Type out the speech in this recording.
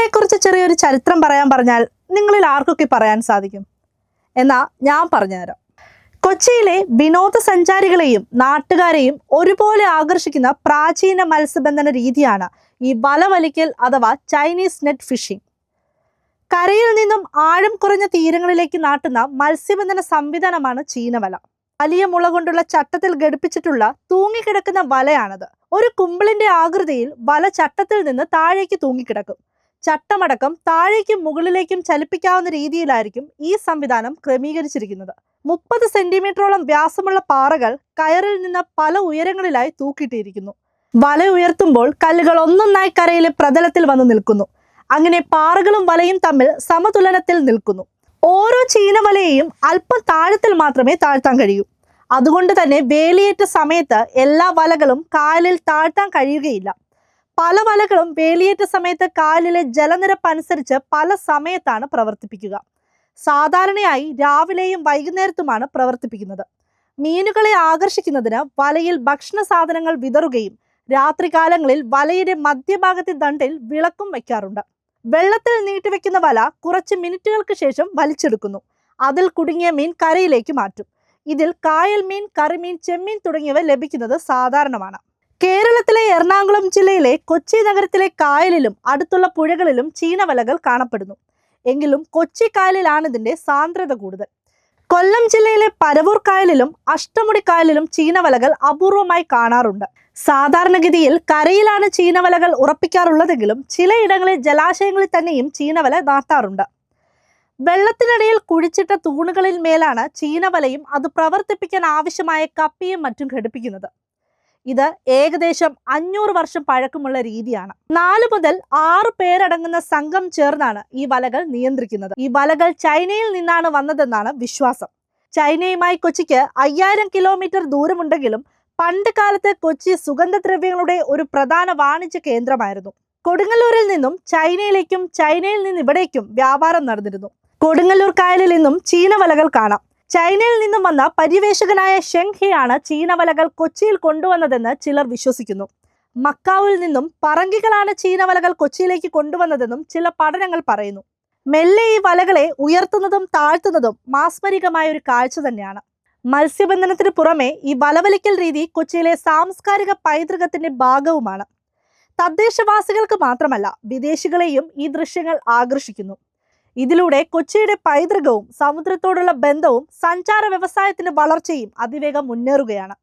കൊച്ചിയെക്കുറിച്ച് ചെറിയൊരു ചരിത്രം പറയാൻ പറഞ്ഞാൽ നിങ്ങളിൽ ആർക്കൊക്കെ പറയാൻ സാധിക്കും? എന്നാ ഞാൻ പറഞ്ഞുതരാം. കൊച്ചിയിലെ വിനോദസഞ്ചാരികളെയും നാട്ടുകാരെയും ഒരുപോലെ ആകർഷിക്കുന്ന പ്രാചീന മത്സ്യബന്ധന രീതിയാണ് ഈ വലവലിക്കൽ അഥവാ ചൈനീസ് നെറ്റ് ഫിഷിംഗ്. കരയിൽ നിന്നും ആഴം കുറഞ്ഞ തീരങ്ങളിലേക്ക് നാട്ടുന്ന മത്സ്യബന്ധന സംവിധാനമാണ് ചീനവല. വലിയ മുള കൊണ്ടുള്ള ചട്ടത്തിൽ ഘടിപ്പിച്ചിട്ടുള്ള തൂങ്ങിക്കിടക്കുന്ന വലയാണത്. ഒരു കുമ്പിളിന്റെ ആകൃതിയിൽ വല ചട്ടത്തിൽ നിന്ന് താഴേക്ക് തൂങ്ങിക്കിടക്കും. ചട്ടമടക്കം താഴേക്കും മുകളിലേക്കും ചലിപ്പിക്കാവുന്ന രീതിയിലായിരിക്കും ഈ സംവിധാനം ക്രമീകരിച്ചിരിക്കുന്നത്. 30 സെന്റിമീറ്ററോളം വ്യാസമുള്ള പാറകൾ കയറിൽ നിന്ന് പല ഉയരങ്ങളിലായി തൂക്കിയിട്ടിരിക്കുന്നു. വല ഉയർത്തുമ്പോൾ കല്ലുകൾ ഒന്നൊന്നായി കരയിലെ പ്രതലത്തിൽ വന്ന് നിൽക്കുന്നു. അങ്ങനെ പാറകളും വലയും തമ്മിൽ സമതുലനത്തിൽ നിൽക്കുന്നു. ഓരോ ചീനവലയെയും അല്പം താഴത്തിൽ മാത്രമേ താഴ്ത്താൻ കഴിയൂ. അതുകൊണ്ട് തന്നെ വേലിയേറ്റ സമയത്ത് എല്ലാ വലകളും കായലിൽ താഴ്ത്താൻ കഴിയുകയില്ല. പല വലകളും വേലിയേറ്റ സമയത്ത് കായലിലെ ജലനിരപ്പ് അനുസരിച്ച് പല സമയത്താണ് പ്രവർത്തിപ്പിക്കുക. സാധാരണയായി രാവിലെയും വൈകുന്നേരത്തുമാണ് പ്രവർത്തിപ്പിക്കുന്നത്. മീനുകളെ ആകർഷിക്കുന്നതിന് വലയിൽ ഭക്ഷണ സാധനങ്ങൾ വിതറുകയും രാത്രികാലങ്ങളിൽ വലയുടെ മധ്യഭാഗത്തെ ദണ്ടിൽ വിളക്കും വയ്ക്കാറുണ്ട്. വെള്ളത്തിൽ നീട്ടിവെക്കുന്ന വല കുറച്ച് മിനിറ്റുകൾക്ക് ശേഷം വലിച്ചെടുക്കുന്നു. അതിൽ കുടുങ്ങിയ മീൻ കരയിലേക്ക് മാറ്റും. ഇതിൽ കായൽ മീൻ, കറിമീൻ, ചെമ്മീൻ തുടങ്ങിയവ ലഭിക്കുന്നത് സാധാരണമാണ്. കേരളത്തിലെ എറണാകുളം ജില്ലയിലെ കൊച്ചി നഗരത്തിലെ കായലിലും അടുത്തുള്ള പുഴകളിലും ചീനവലകൾ കാണപ്പെടുന്നു. എങ്കിലും കൊച്ചി കായലിലാണ് ഇതിന്റെ സാന്ദ്രത കൂടുതൽ. കൊല്ലം ജില്ലയിലെ പരവൂർ കായലിലും അഷ്ടമുടി കായലിലും ചീനവലകൾ അപൂർവമായി കാണാറുണ്ട്. സാധാരണഗതിയിൽ കരയിലാണ് ചീനവലകൾ ഉറപ്പിക്കാറുള്ളതെങ്കിലും ചിലയിടങ്ങളിൽ ജലാശയങ്ങളിൽ തന്നെയും ചീനവല നാട്ടാറുണ്ട്. വെള്ളത്തിനിടയിൽ കുഴിച്ചിട്ട തൂണുകളിൽ മേലാണ് ചീനവലയും അത് പ്രവർത്തിപ്പിക്കാൻ ആവശ്യമായ കപ്പിയും മറ്റും ഘടിപ്പിക്കുന്നത്. ഇത് ഏകദേശം 500 വർഷം പഴക്കമുള്ള രീതിയാണ്. 4 മുതൽ 6 പേരടങ്ങുന്ന സംഘം ചേർന്നാണ് ഈ വലകൾ നിയന്ത്രിക്കുന്നത്. ഈ വലകൾ ചൈനയിൽ നിന്നാണ് വന്നതെന്നാണ് വിശ്വാസം. ചൈനയുമായി കൊച്ചിക്ക് 5000 കിലോമീറ്റർ ദൂരമുണ്ടെങ്കിലും പണ്ട് കാലത്ത് കൊച്ചി സുഗന്ധദ്രവ്യങ്ങളുടെ ഒരു പ്രധാന വാണിജ്യ കേന്ദ്രമായിരുന്നു. കൊടുങ്ങല്ലൂരിൽ നിന്നും ചൈനയിലേക്കും ചൈനയിൽ നിന്ന് ഇവിടേക്കും വ്യാപാരം നടന്നിരുന്നു. കൊടുങ്ങല്ലൂർ കായലിൽ നിന്നും ചീനവലകൾ കാണാം. ചൈനയിൽ നിന്നും വന്ന പര്യവേഷകനായ ഷെങ് ഹെയാണ് ചീനവലകൾ കൊച്ചിയിൽ കൊണ്ടുവന്നതെന്ന് ചിലർ വിശ്വസിക്കുന്നു. മക്കാവിൽ നിന്നും പറങ്കികളാണ് ചീനവലകൾ കൊച്ചിയിലേക്ക് കൊണ്ടുവന്നതെന്നും ചില പഠനങ്ങൾ പറയുന്നു. മെല്ലെ ഈ വലകളെ ഉയർത്തുന്നതും താഴ്ത്തുന്നതും മാസ്മരികമായ ഒരു കാഴ്ച തന്നെയാണ്. മത്സ്യബന്ധനത്തിന് പുറമെ ഈ വലവലിക്കൽ രീതി കൊച്ചിയിലെ സാംസ്കാരിക പൈതൃകത്തിന്റെ ഭാഗവുമാണ്. തദ്ദേശവാസികൾക്ക് മാത്രമല്ല വിദേശികളെയും ഈ ദൃശ്യങ്ങൾ ആകർഷിക്കുന്നു. ഇതിലൂടെ കൊച്ചിയുടെ പൈതൃകവും സമുദ്രത്തോടുള്ള ബന്ധവും സഞ്ചാര വ്യവസായത്തിന്റെ വളർച്ചയും അതിവേഗം മുന്നേറുകയാണ്.